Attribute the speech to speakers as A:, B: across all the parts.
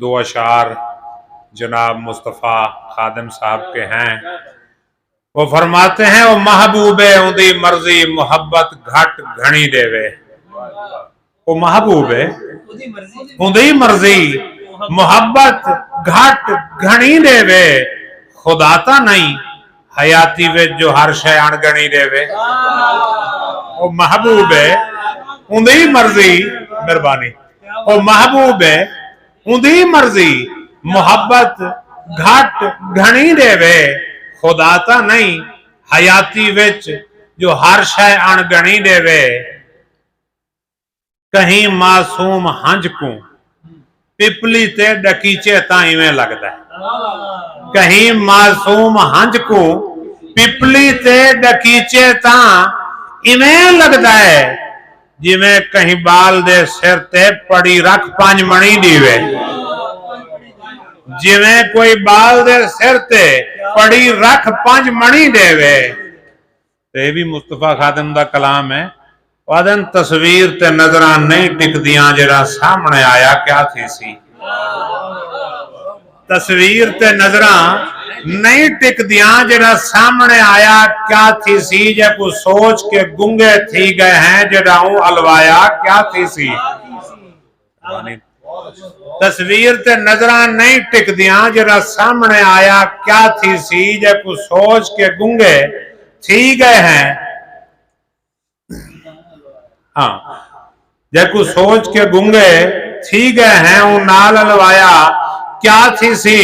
A: दो अशार जनाब मुस्तफ़ा खादिम साहब के हैं। वो फरमाते हैं वो महबूबे उदी मर्जी मोहब्बत घट घनी देवे। वो महबूब है उदी मर्जी मोहब्बत घट घनी देवे। खुदाता नहीं हयाती वे जो हर शय अणगणी देवे। वो महबूब है उदी मर्जी मेहरबानी। वो महबूब है उदी मर्जी मोहब्बत घट घनी देवे। खुदाता नहीं हयाती विच जो हर शय अणगणी देवे। कहीं मासूम हंज को पिपली ते डकीचे ता इवें लगदा है। कहीं मासूम हंज को पिपली ते डकीचे ता इवें लगदा है जिवें कहीं बाल दे सिर ते पड़ी रख पंज मणी दीवे। जिवें कोई बाल दे सिर ते पड़ी रख पंज मणी देवे। ते भी मुस्तफा खादिम दा कलाम है। वादन तस्वीर ते नजरां नहीं टिकदियां जेड़ा सामने आया क्या थी सी। तस्वीर ते नजरां नहीं टिकदियां जेड़ा सामने आया क्या थी सी। जे को सोच के गुंगे थी गए हैं जेड़ा अलवाया क्या थी सी। तस्वीर ते नजरां नहीं टिकदियां जेड़ा सामने आया क्या थी सी। जे को सोच के गुंगे थी गए हैं। हाँ जे को सोच के गुंगे थी गए हैं वो नाल अलवाया क्या थी सी।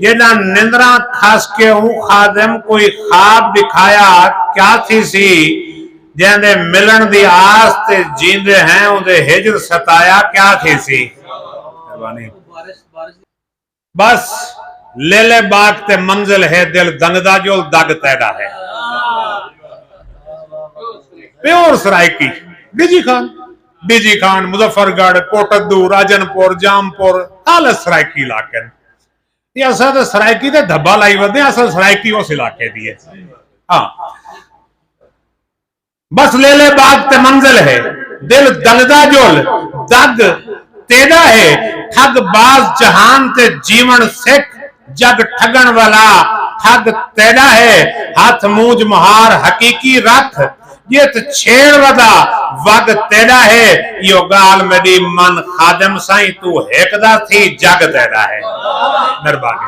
A: जेड़ा निंद्रा खास के खादिम कोई ख्वाब दिखाया क्या थी सी। जेंदे मिलन दी आस ते जींदे हैं उदे हिजर सताया क्या थी सी। बस ले ले बाग ते मंजिल है दिल दंगदा जो दग तैदा है। प्योर सरायकी डीजी खान मुजफ्फरगढ़ कोटद्दू राजनपुर जामपुर आल सरायकी इलाके ये असा तो सरायकी ते धब्बा लाई वदे असल सरायकी उस इलाके दी है। हाँ बस ले ले बाग ते मंजिल है दिल दंगदा जोल दग तेदा है। ठग बाज जहान ते जीवन सिख जग ठगन वाला ठग तेदा है। हाथ मूंज मुहार हकीकी रख ये तो छेड़ वदा वग तेरा है। यो गाल मेरी मन खादिम साईं तू हेकदा थी जग तेरा है। मेहरबानी।